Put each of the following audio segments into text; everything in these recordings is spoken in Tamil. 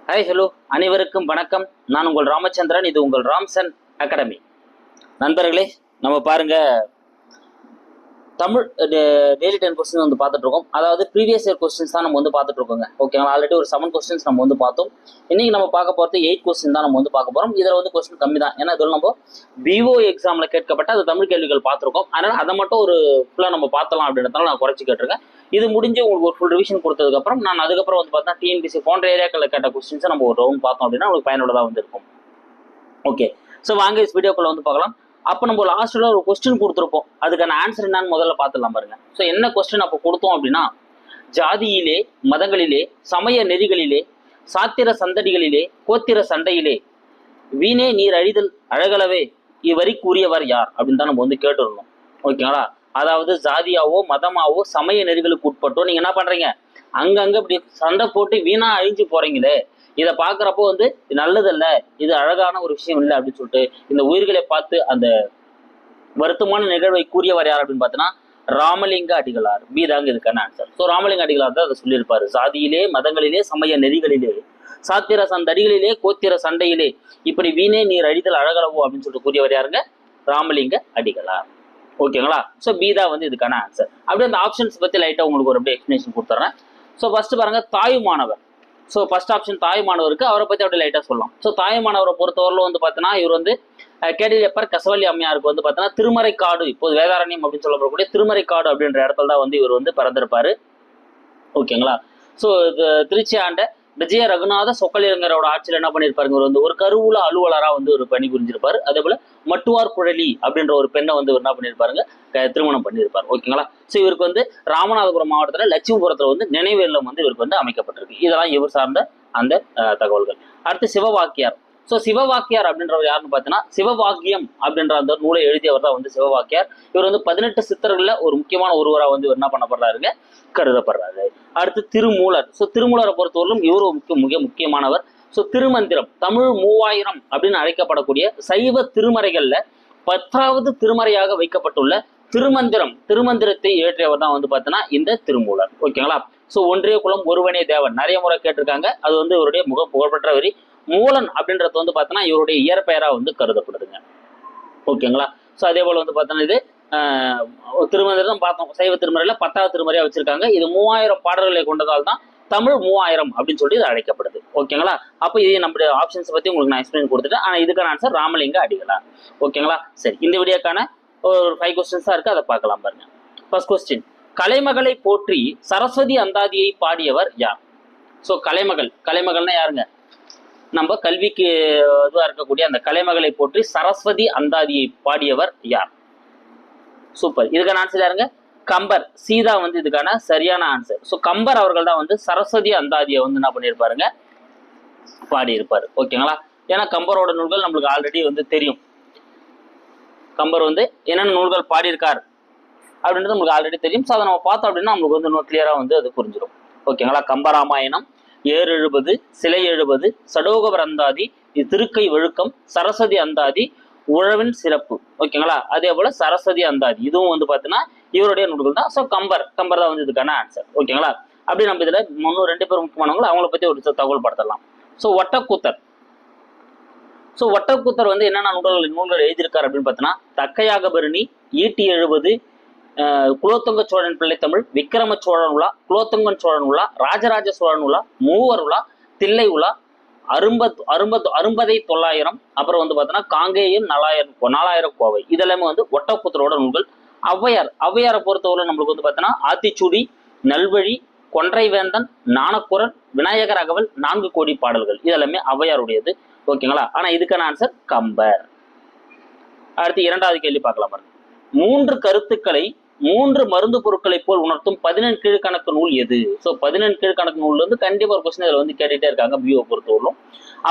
ஹாய் ஹலோ அனைவருக்கும் வணக்கம். நான் உங்கள் ராமச்சந்திரன். இது உங்கள் ராம்சன் அகாடமி. நண்பர்களே, நம்ம பாருங்க, தமிழ் டெய்லி 10 கொஸ்டின் வந்து பார்த்துட்டு இருக்கோம். அதாவது ப்ரீவியஸ் இயர் கொஸ்டின்ஸ் தான் நம்ம வந்து பார்த்துட்டு இருக்கோங்க. ஓகேங்களா, ஆல்ரெடி ஒரு 7 கொஸ்டின்ஸ் நம்ம வந்து பார்த்தோம். இன்னைக்கு நம்ம பார்க்க போகிறது 8 கொஸ்டின் தான் நம்ம வந்து பார்க்க போகிறோம். இதில் வந்து கொஸ்டின் கம்மி தான், ஏன்னா இதில் நம்ம பிஓ எக்ஸாமில் கேட்கப்பட்ட அது தமிழ் கேள்விகள் பார்த்துருக்கோம். அதனால் அதை மட்டும் ஒரு ஃபுல்லாக நம்ம பார்த்தலாம் அப்படின்றதால நான் குறைச்சி கேட்டிருக்கேன். இது முடிஞ்சு உங்களுக்கு ஒரு ஃபுல் ரிவிஷன் கொடுத்ததுக்கப்புறம் நான் அதுக்கப்புறம் வந்து பார்த்தா டிஎன்பிசி போன்ற ஏரியாக்களில் கேட்ட கொஸ்டின்ஸை நம்ம ஒரு ரவுண்ட் பார்த்தோம் அப்படின்னா உங்களுக்கு பயனுள்ளதாக வந்து இருக்கும். ஓகே, ஸோ வாங்க இஸ் வீடியோக்குள்ள வந்து பார்க்கலாம். அப்போ நம்ம லாஸ்ட்டில் ஒரு கொஸ்டின் கொடுத்துருப்போம், அதுக்கான ஆன்சர் என்னன்னு முதல்ல பார்த்துலாம் பாருங்க. ஸோ என்ன கொஸ்டின் அப்போ கொடுத்தோம் அப்படின்னா, ஜாதியிலே, மதங்களிலே, சமய நெறிகளிலே, சாத்திர சந்தடிகளிலே, கோத்திர சண்டையிலே வீணே நீர் அழிதல் அழகளவே இவ்வரிக்குரியவர் யார் அப்படின்னு தான் நம்ம வந்து கேட்டுருந்தோம். ஓகேங்களா, அதாவது ஜாதியாவோ மதமாவோ சமய நெறிகளுக்கு உட்பட்டோ நீங்க என்ன பண்றீங்க, அங்கங்க இப்படி சண்டை போட்டு வீணா அழிஞ்சு போறீங்களே, இதை பார்க்குறப்போ வந்து நல்லதல்ல, இது அழகான ஒரு விஷயம் இல்லை அப்படின்னு சொல்லிட்டு இந்த உயிர்களை பார்த்து அந்த வருத்தமான நிகழ்வை கூறியவர் யார் அப்படின்னு பார்த்தோன்னா ராமலிங்க அடிகளார். பி தாங்க இதுக்கான ஆன்சர். ஸோ ராமலிங்க அடிகளார் தான் அதை சொல்லியிருப்பாரு. சாதியிலே, மதங்களிலே, சமய நெறிகளிலே, சாத்திர சந்தடிகளிலே, கோத்திர சண்டையிலே இப்படி வீணே நீர் அழிதல் அழகளவோ அப்படின்னு சொல்லிட்டு கூறியவர் யாருங்க, ராமலிங்க அடிகளார். ஓகேங்களா, ஸோ பி தான் வந்து இதுக்கான ஆன்சர். அப்படியே அந்த ஆப்ஷன்ஸ் பற்றி லைட்டாக உங்களுக்கு ஒரு அப்படியே எக்ஸ்பிளேஷன் கொடுத்துட்றேன். ஸோ ஃபர்ஸ்ட் பாருங்க, தாயுமானவர். ஸோ ஃபர்ஸ்ட் ஆப்ஷன் தாயுமானவருக்கு, அவரை பற்றி அப்படியே லைட்டாக சொல்லலாம். ஸோ தாயுமானவரை பொறுத்தவரையில் வந்து பார்த்தீங்கன்னா இவர் வந்து கேடிலியப்பர் கசவல்லி அம்மையாருக்கு வந்து பார்த்தீங்கன்னா திருமறைக்காடு, இப்போது வேதாரண்யம் அப்படின்னு சொல்லப்படக்கூடிய திருமறைக்காடு அப்படின்ற இடத்துல தான் வந்து இவர் வந்து பிறந்திருப்பாரு. ஓகேங்களா, ஸோ திருச்சி ஆண்ட விஜய ரகுநாத சொக்கலிங்கரோட ஆட்சியில் என்ன பண்ணியிருப்பாருங்க, இவர் வந்து ஒரு கருவூல அலுவலராக வந்து ஒரு பணி புரிஞ்சிருப்பாரு. அதே போல மட்டுவார் குழலி அப்படின்ற ஒரு பெண்ணை வந்து என்ன பண்ணியிருப்பாருங்க, திருமணம் பண்ணியிருப்பார். ஓகேங்களா, ஸோ இவருக்கு வந்து ராமநாதபுரம் மாவட்டத்தில் லட்சுமிபுரத்தில் வந்து நினைவு இல்லம் வந்து இவருக்கு வந்து அமைக்கப்பட்டிருக்கு. இதெல்லாம் இவர் சார்ந்த அந்த தகவல்கள். அடுத்து சிவவாக்கியார். ஸோ சிவவாக்கியார் அப்படின்றவர் யாருன்னு பார்த்தீங்கன்னா சிவவாக்கியம் அப்படின்ற அந்த நூலை எழுதியவர் தான் வந்து சிவவாக்கியார். இவர் வந்து 18 சித்தர்களில் ஒரு முக்கியமான ஒருவராக வந்து என்ன பண்ணப்படுறாருங்க, கருதப்படுறாரு. அடுத்து திருமூலர். ஸோ திருமூலரை பொறுத்தவரையிலும் இவர் மிக முக்கியமானவர். ஸோ திருமந்திரம், தமிழ் 3000 அப்படின்னு அழைக்கப்படக்கூடிய சைவ திருமறைகள்ல 10வது திருமறையாக வைக்கப்பட்டுள்ள திருமந்திரத்தை இயற்றியவர் தான் வந்து பார்த்தீங்கன்னா இந்த திருமூலர். ஓகேங்களா, ஸோ ஒன்றிய குலம் ஒருவனே தேவன் நிறைய முறை கேட்டிருக்காங்க. அது வந்து இவருடைய புகழ்பெற்ற வரி. மூலன் அப்படின்றது வந்து பார்த்தீங்கன்னா இவருடைய இயற்பெயராக வந்து கருதப்படுதுங்க. ஓகேங்களா, ஸோ அதே போல வந்து பார்த்தோன்னா இது திருமந்திரம் பார்த்தோம், சைவ திருமறையில 10வது திருமறையா வச்சிருக்காங்க. இது 3000 பாடல்களை கொண்டதால் தான் தமிழ் 3000 அப்படின்னு சொல்லி இது அழைக்கப்படுது. ஓகேங்களா, அப்போ இது நம்மளுடைய ஆப்ஷன்ஸ் பத்தி உங்களுக்கு நான் எக்ஸ்பிளைன் கொடுத்துட்டேன். ஆனால் இதுக்கான ஆன்சர் ராமலிங்க அடிகளார். ஓகேங்களா, சரி, இந்த வீடியோக்கான ஒரு 5 கொஸ்டின்ஸா இருக்கு, அதை பார்க்கலாம் பாருங்க. ஃபர்ஸ்ட் கொஸ்டின், கலைமகளை போற்றி சரஸ்வதி அந்தாதியை பாடியவர் யார்? ஸோ கலைமகள்னா யாருங்க, நம்ம கல்விக்கு இதுவாக இருக்கக்கூடிய அந்த கலைமகளை போற்றி சரஸ்வதி அந்தாதியை பாடியவர் யார்? சூப்பர், இதுக்கான ஆன்சர் யாருங்க, கம்பர். சீதா வந்து இதுக்கான சரியான ஆன்சர். ஸோ கம்பர் அவர்கள் தான் வந்து சரஸ்வதி அந்தாதியை வந்து என்ன பண்ணியிருப்பாருங்க, பாடியிருப்பாரு. ஓகேங்களா, ஏன்னா கம்பரோட நூல்கள் நம்மளுக்கு ஆல்ரெடி வந்து தெரியும். கம்பர் வந்து என்னென்ன நூல்கள் பாடியிருக்கார் அப்படின்றது நம்மளுக்கு ஆல்ரெடி தெரியும். ஸோ அதை நம்ம பார்த்தோம் அப்படின்னா நம்மளுக்கு வந்து இன்னும் கிளியராக வந்து அது புரிஞ்சிடும். ஓகேங்களா, கம்பராமாயணம், ஏர் எழுபது, சிலை எழுபது, சடோகவர் அந்தாதி, திருக்கை ஒழுக்கம், சரஸ்வதி அந்தாதி, உழவின் சிறப்பு. ஓகேங்களா, அதே போல சரஸ்வதி அந்தாதி இதுவும் வந்து பார்த்தீங்கன்னா இவருடைய நூல்கள் தான். ஸோ கம்பர் தான் வந்து இதுக்கான ஆன்சர். ஓகேங்களா, அப்படி நம்ம இதில் 2 பேர் முக்கியமானவங்க, அவங்கள பற்றி ஒரு தகவல் படுத்தலாம். ஸோ ஒட்டக்கூத்தர் வந்து என்னென்ன நூல்கள் எழுதியிருக்காரு அப்படின்னு பார்த்தீங்கன்னா தக்கையாகபரணி, ஈட்டி எழுபது, குலோத்துங்க சோழன் பிள்ளை தமிழ், விக்ரம சோழன் உலா, குலோத்துங்கன் சோழன் உலா, ராஜராஜ சோழன் உலா, மூவர் உலா, தில்லை உலா, அரும்பதை 900, அப்புறம் வந்து பார்த்தீங்கன்னா காங்கேயம் 4000 கோவை. இதெல்லாமே வந்து ஒட்டக்கூத்தரோட நூல்கள். ஔவையாரை பொறுத்தவரை நம்மளுக்கு வந்து பார்த்தீங்கன்னா ஆத்திச்சூடி, நல்வழி, கொன்றைவேந்தன், நாணக்குரல், விநாயகர் அகவல், 4 கோடி பாடல்கள் இதெல்லாமே ஔவையாருடையது. ஓகேங்களா, ஆனா இதுக்கான ஆன்சர் கம்பர். அடுத்து 2வது கேள்வி பார்க்கலாம் பாருங்க. 3 கருத்துக்களை 3 மருந்து பொருட்களை போல் உணர்த்தும் 17 கீழ்கணக்கு நூல் எது? ஸோ 17 கீழ்கணக்கு நூல் வந்து கண்டிப்பா ஒரு கொஸ்டின் இதில் வந்து கேட்டுட்டே இருக்காங்க பிஓ பொறுத்தவரையிலும்.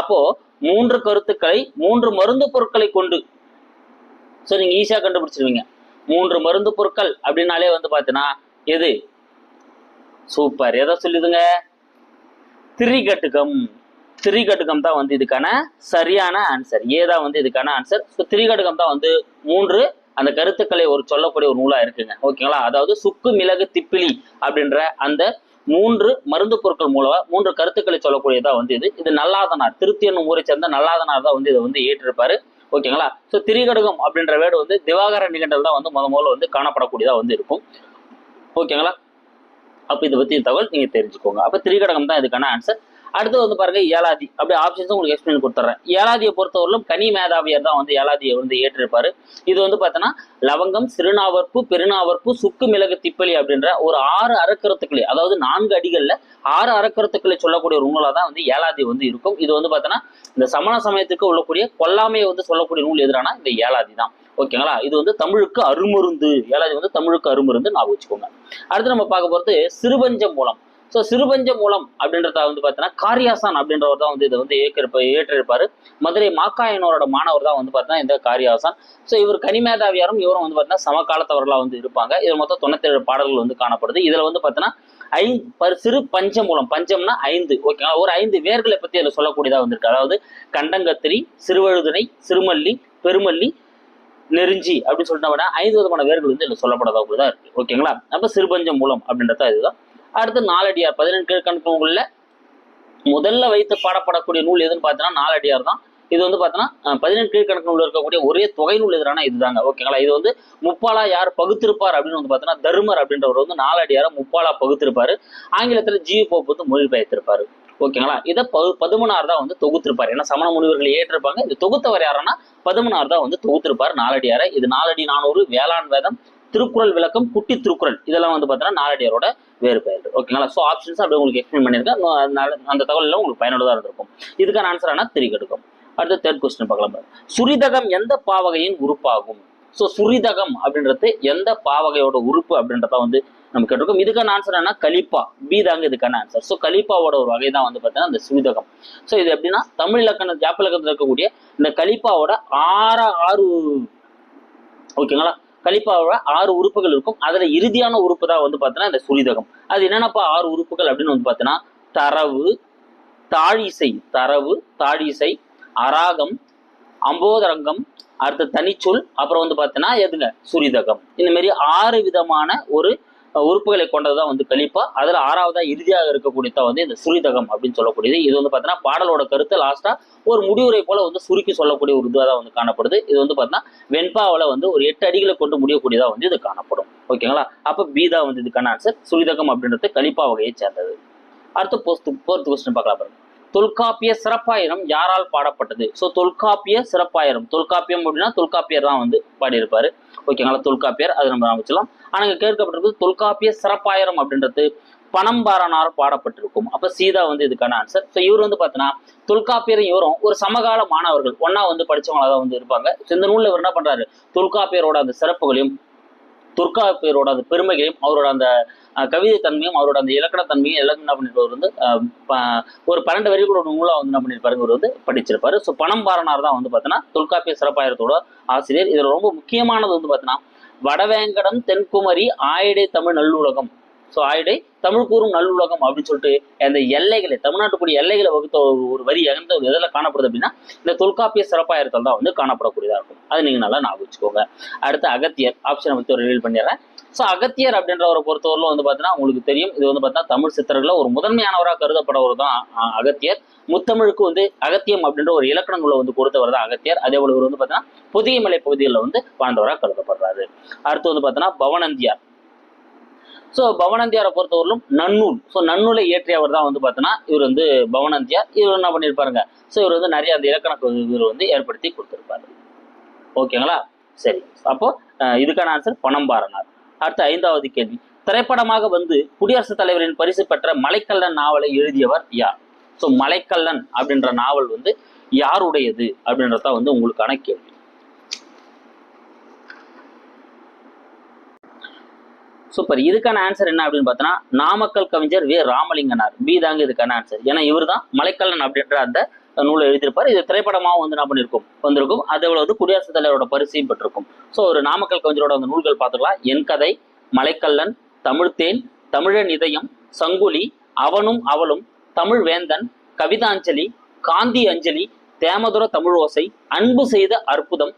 அப்போ 3 கருத்துக்களை 3 மருந்து பொருட்களை கொண்டு, ஸோ நீங்க ஈஸியா கண்டுபிடிச்சிருவீங்க. 3 மருந்து பொருட்கள் அப்படின்னாலே வந்து பார்த்தீங்கன்னா எது? சூப்பர், எதை சொல்லுதுங்க, திரிகட்டுகம் தான் வந்து இதுக்கான சரியான ஆன்சர். ஏதான் வந்து இதுக்கான ஆன்சர். ஸோ திரிகட்டுகம் தான் வந்து 3 அந்த கருத்துக்களை சொல்லக்கூடிய ஒரு நூலா இருக்குங்க. ஓகேங்களா, அதாவது சுக்கு மிளகு திப்பிலி அப்படின்ற அந்த மூன்று மருந்து பொருட்கள் மூலமா 3 கருத்துக்களை சொல்லக்கூடியதா வந்து இது நல்லாதனார், திருத்தி என்னும் ஊரை சேர்ந்த நல்லாதனார் தான் வந்து இதை வந்து ஏற்றிருப்பாரு. ஓகேங்களா. ஸோ திரிகடுகம் அப்படின்ற வேர்டு வந்து திவாகர நிகண்டல் தான் வந்து முதல்ல வந்து காணப்படக்கூடியதா வந்து இருக்கும். ஓகேங்களா. அப்ப இதை பத்தி தகவல் நீங்க தெரிஞ்சுக்கோங்க. அப்ப திரிகடகம் தான் இதுக்கான ஆன்சர். அடுத்து வந்து பாருங்க ஏலாதி. அப்படி ஆப்ஷன்ஸ் உங்களுக்கு எக்ஸ்பிளைன் கொடுத்துறேன். ஏலாதியை பொறுத்தவரையிலும் கனி மேதாவியர் தான் வந்து ஏலாதியை வந்து ஏற்றிருப்பாரு. இது வந்து பார்த்தோன்னா லவங்கம், சிறுநாவற்பு, பெருநாவற்பு, சுக்கு, மிளகு, திப்பலி அப்படின்ற ஒரு 6 அறக்கருத்துக்களை, அதாவது 4 அடிகள்ல 6 அறக்கருத்துக்களை சொல்லக்கூடிய ஒரு நூலா தான் வந்து ஏலாதி வந்து இருக்கும். இது வந்து பார்த்தோன்னா இந்த சமண சமயத்துக்கு உள்ளக்கூடிய கொல்லாமையை வந்து சொல்லக்கூடிய நூல் எதிரான இந்த ஏலாதி தான். ஓகேங்களா. இது வந்து தமிழுக்கு அருமருந்து. ஏலாதி வந்து தமிழுக்கு அருமருந்து ஞாபகம் வச்சுக்கோங்க. அடுத்து நம்ம பார்க்க போறது சிறுபஞ்ச மூலம். ஸோ சிறுபஞ்ச மூலம் அப்படின்றத வந்து பார்த்தீங்கன்னா காரியாசான் அப்படின்றவர் தான் வந்து இதை வந்து ஏற்றிருப்பாரு. மதுரை மாக்காயனோரோட மாணவர் தான் வந்து பார்த்தீங்கன்னா இந்த காரியாசான். ஸோ இவர் கனிமேதாவியாரும் இவரும் வந்து பார்த்தீங்கன்னா சமகாலத்தவர்களாக வந்து இருப்பாங்க. இதில் மொத்தம் 97 பாடல்கள் வந்து காணப்படுது. இதில் வந்து பார்த்தீங்கன்னா சிறு பஞ்ச மூலம், பஞ்சம்னா 5. ஓகேங்களா. ஒரு 5 வேர்களை பற்றி அதில் சொல்லக்கூடியதாக வந்திருக்கு. அதாவது கண்டங்கத்திரி, சிறுவழுதுனை, சிறுமல்லி, பெருமல்லி, நெருஞ்சி அப்படின்னு சொல்லிட்டோம்னா 5 விதமான வேர்கள் வந்து இதில் சொல்லப்படாத தான் இருக்கு. ஓகேங்களா. அப்போ சிறுபஞ்ச மூலம் அப்படின்றத இதுதான். அடுத்து நாலடியார். 18 கீழ்கணக்கு நூல்களில் முதல்ல வைத்து பாடப்படக்கூடிய நூல் எதுன்னு பார்த்தீங்கன்னா நாலடியார் தான். இது வந்து பார்த்தீங்கன்னா 18 கீழ்கணக்கு நூல் இருக்கக்கூடிய ஒரே தொகை நூல் எதிரான இதுதாங்க. ஓகேங்களா. இது வந்து முப்பாலா யார் பகுத்திருப்பார் அப்படின்னு வந்து பார்த்தீங்கன்னா தர்மர் அப்படின்றவர் வந்து நாலடியாரை முப்பாலா பகுத்திருப்பாரு. ஆங்கிலத்தில் ஜி போப் வந்து மொழிபெயர்த்திருப்பாரு. ஓகேங்களா. இதை பதுமனார் தான் வந்து தொகுத்திருப்பார். ஏன்னா சமண முனிவர்களை ஏற்றிருப்பாங்க. இது தொகுத்தவர் யாருன்னா பதுமனார் தான் வந்து தொகுத்திருப்பார் நாலடியாரை. இது 4 400, வேளாண் வேதம், திருக்குறள் விளக்கம், குட்டி திருக்குறள், இதெல்லாம் வந்து பார்த்தீங்கன்னா நாலடியாரோட வேறு பெயர். ஓகேங்களா. ஸோ ஆப்ஷன்ஸ் அப்படியே உங்களுக்கு எக்ஸ்பிளைன் பண்ணியிருக்கேன். அந்த தகவல் எல்லாம் உங்களுக்கு பயனுள்ளதாக இருந்திருக்கும். இதுக்கான ஆன்சர் ஆனால் திரிகடுகம். அடுத்து 3rd கொஸ்டின் பார்க்கலாம். சுரிதகம் எந்த பாவகையின் உறுப்பாகும்? ஸோ சுரிதகம் அப்படின்றது எந்த பாவகையோட உறுப்பு அப்படின்றத வந்து நம்ம கேட்டிருக்கோம். இதுக்கான ஆன்சர் என்ன? கலிப்பா. பி தாங்க இதுக்கான ஆன்சர். ஸோ கலிப்பாவோட ஒரு வகை தான் வந்து பார்த்தீங்கன்னா இந்த சுரிதகம். ஸோ இது எப்படின்னா தமிழ் இலக்கண ஜாப்ப இலக்கணத்தில் இருக்கக்கூடிய இந்த கலிப்பாவோட 6 ஓகேங்களா. கலிப்பாவோட 6 உறுப்புகள் இருக்கும். அதுல இறுதியான உறுப்பு தான் வந்து பார்த்தீங்கன்னா இந்த சுரிதகம். அது என்னென்னப்பா 6 உறுப்புகள் அப்படின்னு வந்து பார்த்தீங்கன்னா தரவு, தாழிசை, தரவு, தாழிசை, அராகம், அம்போதரங்கம், அடுத்த தனிச்சொல், அப்புறம் வந்து பார்த்தீங்கன்னா எதுங்க சுரிதகம். இந்த மாதிரி 6 விதமான ஒரு உறுப்புகளை கொண்டதுதான் வந்து கலிப்பா. அதுல 6வதா இறுதியாக இருக்கக்கூடியதான் வந்து இந்த சுரிதகம் அப்படின்னு சொல்லக்கூடியது. இது வந்து பார்த்தீங்கன்னா பாடலோட கருத்தை லாஸ்டா ஒரு முடிவுரை போல வந்து சுருக்கி சொல்லக்கூடிய ஒரு இதுவாக தான் வந்து காணப்படுது. இது வந்து பார்த்தீங்கன்னா வெண்பாவில் வந்து ஒரு 8 அடிகளை கொண்டு முடியக்கூடியதா வந்து இது காணப்படும். ஓகேங்களா. அப்ப பீதா வந்து இதுக்கான ஆன்சர். சுரிதகம் அப்படின்றது கலிப்பா வகையை சேர்ந்தது. அடுத்து 4th கொஸ்டின் பார்க்கலாம் பாருங்க. தொல்காப்பிய சிறப்பாயிரம் யாரால் பாடப்பட்டது? ஸோ தொல்காப்பிய சிறப்பாயிரம், தொல்காப்பியம் அப்படின்னா தொல்காப்பியர் தான் வந்து பாடியிருப்பாரு. ஓகேங்களா. தொல்காப்பியர் அது நம்ம வச்சுக்கலாம். ஆனா இங்க கேட்கப்பட்டிருக்கு தொல்காப்பிய சிறப்பாயிரம் அப்படின்றது பனம்பாரனார் பாடப்பட்டிருக்கும். அப்ப சீதா வந்து இதுக்கான ஆன்சர். ஸோ இவர் வந்து பார்த்தீங்கன்னா தொல்காப்பியரும் இவரும் ஒரு சமகால மாணவர்கள், ஒன்னா வந்து படிச்சவங்களா தான் வந்து இருப்பாங்க. இந்த நூல்ல இவர் என்ன பண்றாரு? தொல்காப்பியரோட அந்த சிறப்புகளையும் தொல்காப்பியரோட அந்த பெருமைகளையும் அவரோட அந்த கவிதை தன்மையும் அவரோட அந்த இலக்கண தன்மையும் எல்லாம் என்ன பண்ணிருப்பார் வந்து ஒரு 12 வரிகளோட நூலா வந்து என்ன பண்ணிருப்பாரு இவர் வந்து படிச்சிருப்பாரு. ஸோ பனம்பாரனார் தான் வந்து பார்த்தீங்கன்னா தொல்காப்பிய சிறப்பாயிரத்தோட ஆசிரியர். இதுல ரொம்ப முக்கியமானது வந்து பார்த்தீங்கன்னா வடவேங்கடம், தென்குமரி, ஆயிடை தமிழ் நல்லுலகம். ஸோ ஆயிடை தமிழ் கூறும் நல்லுலகம் அப்படின்னு சொல்லிட்டு அந்த எல்லைகளை, தமிழ்நாட்டுக்குரிய எல்லைகளை வகுத்த ஒரு வரி எந்த ஒரு இதில் காணப்படுது அப்படின்னா இந்த தொல்காப்பிய சிறப்பாயிரத்தில் தான் வந்து காணப்படக்கூடியதாக இருக்கும். அது நீங்க நல்லா ஞாபகம் வச்சுக்கோங்க. அடுத்து அகத்தியர். ஆப்ஷனை பற்றி ஒரு ரிவீல் பண்ணிடுறேன். ஸோ அகத்தியர் அப்படின்றவரை பொறுத்தவரையிலும் வந்து பார்த்தீங்கன்னா உங்களுக்கு தெரியும், இது வந்து பார்த்தீங்கன்னா தமிழ் சித்தர்களில் ஒரு முதன்மையானவராக கருதப்படவர் தான் அகத்தியர். முத்தமிழுக்கு வந்து அகத்தியம் அப்படின்ற ஒரு இலக்கண நூலை வந்து கொடுத்தவர் தான் அகத்தியர். அதே போல இவர் வந்து பார்த்தீங்கன்னா புதிய மலை பகுதிகளில் வந்து வாழ்ந்தவராக கருதப்படுறாரு. அடுத்து வந்து பார்த்தீங்கன்னா பவனந்தியார். ஸோ பவனந்தியாரை பொறுத்தவரையிலும் நன்னூல், ஸோ நன்னூலை இயற்றியவர் தான் வந்து பார்த்தீங்கன்னா இவர் வந்து பவனந்தியார். இவர் என்ன பண்ணியிருப்பாருங்க? ஸோ இவர் வந்து நிறைய அந்த இலக்கண இவர் வந்து ஏற்படுத்தி கொடுத்திருப்பாரு. ஓகேங்களா. சரி, அப்போ இதுக்கான ஆன்சர் பனம்பாரனார். அடுத்த 5வது கேள்வி. திரைப்படமாக வந்து குடியரசுத் தலைவரின் பரிசு பெற்ற மலைக்கல்லன் நாவலை எழுதியவர் யார்? ஸோ மலைக்கல்லன் அப்படின்ற நாவல் வந்து யாருடையது அப்படின்றத வந்து உங்களுக்கான கேள்வி. சூப்பர். இதுக்கான ஆன்சர் என்ன அப்படின்னு பார்த்தோன்னா நாமக்கல் கவிஞர் வே. ராமலிங்கனார். பி தாங்க இதுக்கான ஆன்சர். ஏன்னா இவர் தான் மலைக்கல்லன் அப்படின்ற அந்த நூலை எழுதியிருப்பார். இது திரைப்படமாகவும் வந்து என்ன பண்ணியிருக்கும் வந்திருக்கும். அதே போல வந்து குடியரசுத் தலைவரோட பரிசையும் பெற்றிருக்கும். ஸோ ஒரு நாமக்கல் கவிஞரோட அந்த நூல்கள் பார்த்துக்கலாம். என் கதை, மலைக்கல்லன், தமிழ்த்தேன், தமிழன் இதயம், சங்குலி, அவனும் அவளும், தமிழ் வேந்தன், கவிதாஞ்சலி, காந்தி அஞ்சலி, தேமதுர தமிழ் ஓசை, அன்பு செய்த அற்புதம்,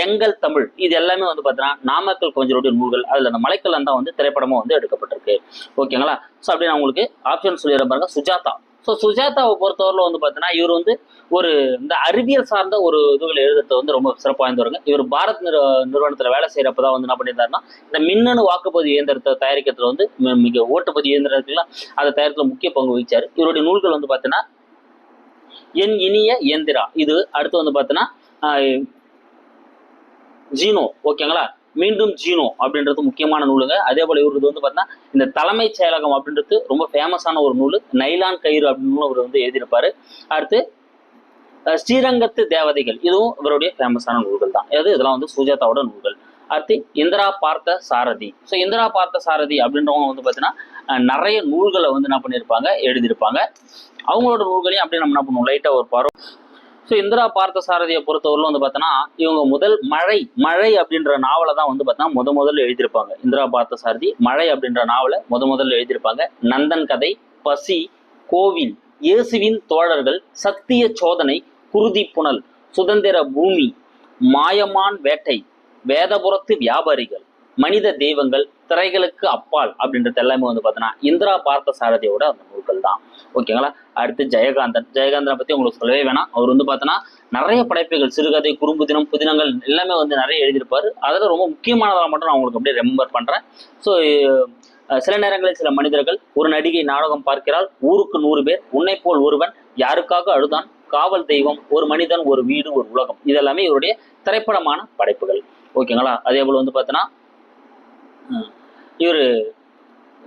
எங்கள் தமிழ், இது எல்லாமே வந்து பார்த்தீங்கன்னா நாமக்கல் கவிஞருடைய நூல்கள். அதில் அந்த மலைக்கல்லன் தான் வந்து திரைப்படமும் வந்து எடுக்கப்பட்டிருக்கு. ஓகேங்களா? ஸோ அப்படி நான் உங்களுக்கு ஆப்ஷன் சொல்லிடுறேன் பாருங்க. சுஜாதா. ஸோ சுஜாதாவை பொறுத்தவரையில் வந்து பார்த்தீங்கன்னா இவர் வந்து ஒரு இந்த அறிவியல் சார்ந்த ஒரு இதுகளை எழுதுறது வந்து ரொம்ப சிறப்பு வாய்ந்தவருங்க. இவர் பாரத் நிறுவனத்தில் வேலை செய்யறப்ப தான் வந்து என்ன பண்ணியிருந்தாருன்னா இந்த மின்னணு வாக்குப்பதிவு இயந்திரத்தை தயாரிக்கிறதுல வந்து மிக ஓட்டுப்பதிவு இயந்திரம் இருக்குல்ல, அதை தயாரித்துல முக்கிய பங்கு வகிச்சாரு. இவருடைய நூல்கள் வந்து பார்த்தீங்கன்னா என் இனிய இயந்திரா, இது அடுத்து வந்து பார்த்தீங்கன்னா ஜீனோ. ஓகேங்களா? மீண்டும் ஜீனோ அப்படின்றது முக்கியமான நூலுங்க. அதே போல இவரது வந்து பார்த்தீங்கன்னா இந்த தலைமைச் செயலகம் அப்படின்றது ரொம்ப ஃபேமஸான ஒரு நூல். நைலான் கயிறு அப்படின்னு அவர் வந்து எழுதியிருப்பாரு. அடுத்து ஸ்ரீரங்கத்து தேவதைகள், இதுவும் இவருடைய ஃபேமஸான நூல்கள் தான். இதெல்லாம் வந்து சுஜாதாவோட நூல்கள். அடுத்து இந்திரா பார்த்த சாரதி. ஸோ இந்திரா பார்த்த சாரதி அப்படின்றவங்க வந்து பார்த்தீங்கன்னா நிறைய நூல்களை வந்து என்ன பண்ணியிருப்பாங்க, எழுதியிருப்பாங்க. அவங்களோட நூல்களையும் அப்படியே நம்ம என்ன பண்ணுவோம், லைட்டாக ஒரு பார்வை. ஸோ இந்திரா பார்த்த சாரதியை பொறுத்தவரையிலும் வந்து பார்த்தோன்னா இவங்க முதல் மழை அப்படின்ற நாவலை தான் வந்து பார்த்தோன்னா முதல்ல எழுதியிருப்பாங்க. இந்திரா பார்த்த சாரதி மழை அப்படின்ற நாவலை முதல்ல எழுதியிருப்பாங்க. நந்தன் கதை, பசி, கோவில், இயேசுவின் தோழர்கள், சத்திய சோதனை, குருதி புனல், சுதந்திர பூமி, மாயமான் வேட்டை, வேதபுரத்து வியாபாரிகள், மனித தெய்வங்கள், திரைகளுக்கு அப்பால் அப்படின்றது எல்லாமே வந்து பார்த்தோன்னா இந்திரா பார்த்த சாரதியோட அந்த நூல்கள் தான். ஓகேங்களா? அடுத்து ஜெயகாந்தனை பற்றி உங்களுக்கு சொல்லவே வேணாம். அவர் வந்து பார்த்தோன்னா நிறைய படைப்புகள், சிறுகதை, குறும்பு தினம், புதினங்கள் எல்லாமே வந்து நிறைய எழுதியிருப்பாரு. அதில் ரொம்ப முக்கியமானதாக மட்டும் நான் உங்களுக்கு அப்படியே ரெமெம்பர் பண்ணுறேன். ஸோ சில நேரங்களில் சில மனிதர்கள், ஒரு நடிகை நாடகம் பார்க்கிறாள், ஊருக்கு 100 பேர், உன்னை போல் ஒருவன், யாருக்காக அழுதான், காவல் தெய்வம், ஒரு மனிதன், ஒரு வீடு, ஒரு உலகம், இதெல்லாமே இவருடைய திரைப்படமான படைப்புகள். ஓகேங்களா? அதே போல் வந்து பார்த்தோன்னா இவர்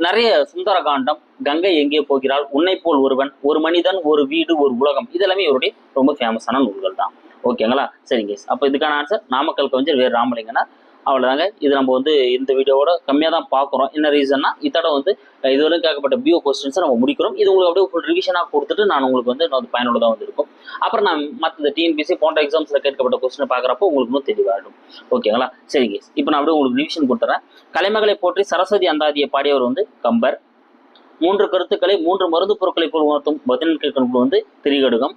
நிறைய சுந்தரகாண்டம், கங்கை எங்கே போகிறாள், உன்னை போல் ஒருவன், ஒரு மனிதன், ஒரு வீடு, ஒரு உலகம், இதெல்லாமே இவருடைய ரொம்ப ஃபேமஸான நூல்கள் தான். ஓகேங்களா? சரிங்க. அப்போ இதுக்கான ஆன்சர் நாமக்கல் கவிஞர் வேறு ராமலிங்கனார். அவ்வளோதாங்க. இது நம்ம வந்து இந்த வீடியோவோட கம்மியாக தான் பார்க்குறோம். என்ன ரீசன்னா இதோட வந்து இதுவரை கேட்கப்பட்ட பிஓ கொஸ்டின்ஸை நம்ம முடிக்கிறோம். இது உங்களுக்கு அப்படியே ஃபுல் ரிவிஷனாக கொடுத்துட்டு நான் உங்களுக்கு வந்து பயனுள்ளதாக வந்து இருக்கும். அப்புறம் நான் மற்ற டிஎன்பிசி போன்ற எக்ஸாம்ஸில் கேட்கப்பட்ட கொஸ்டினை பார்க்குறப்போ உங்களுக்கு இன்னும் தெளிவாகிடும். ஓகேங்களா? சரிங்க. இப்போ நான் அப்படியே உங்களுக்கு ரிவிஷன் கொடுத்துறேன். கலைமகளை போற்றி சரஸ்வதி அந்தாதியை பாடியவர் வந்து கம்பர். 3 கருத்துக்களை 3 மருந்து பொருட்களை போல் உணர்த்தும் பதினெண்கள் வந்து திரிகடுகம்.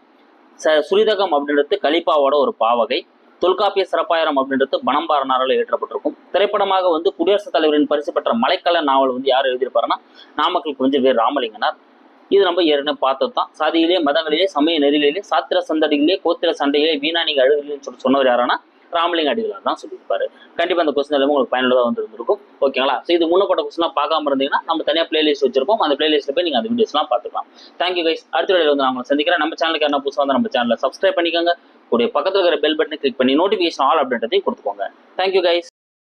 சுரிதகம் அப்படின்றது கலிப்பாவோட ஒரு பாவகை. தொல்காப்பிய சிறப்பாயிரம் அப்படின்றது பணம்பாரனாரால் ஏற்றப்பட்டிருக்கும். திரைப்படமாக வந்து குடியரசுத் தலைவரின் பரிசு பெற்ற மலைக்கல்லன் நாவல் வந்து யார் எழுதியிருப்பாருன்னா நாமக்கல் கவிஞர் வேறு ராமலிங்கனார். இது நம்ம ஏற்கனவே பார்த்தது தான். சாதியிலே, மதங்களிலே, சமய நெறிகளிலே, சாத்திர சந்தடிகளிலே, கோத்திர சண்டைகளே, வீணானிக அழுகலின்னு சொன்னவர் யாரானா ராமலிங்க அடிகளார் தான் சொல்லியிருப்பாரு. கண்டிப்பாக அந்த கொஸ்டின் எல்லாமே உங்களுக்கு பயனுள்ளதாக வந்துருக்கும். ஓகேங்களா? ஸோ இது முன்னப்பட்ட கொஸ்டின்லாம் பார்க்காம இருந்தீங்கன்னா நம்ம தனியாக பிளேலிஸ்ட் வச்சிருப்போம். அந்த பிளேலிஸ்ட்டில் போய் நீங்கள் அந்த வீடியோஸ்லாம் பார்த்துக்கலாம். Thank you guys. அடுத்த வீடியோவில் வந்து நான் உங்களை சந்திக்கிறேன். நம்ம சேனலுக்கு என்ன புதுசாக வந்து நம்ம சேனலை சப்ஸ்கிரைப் பண்ணிக்கோங்க. கூடிய பக்கத்தில் இருக்கிற பெல் பட்டனை கிளிக் பண்ணி நோட்டிஃபிகேஷன் ஆல் அப்படின்றதையும் கொடுத்துக்கோங்க. Thank you guys.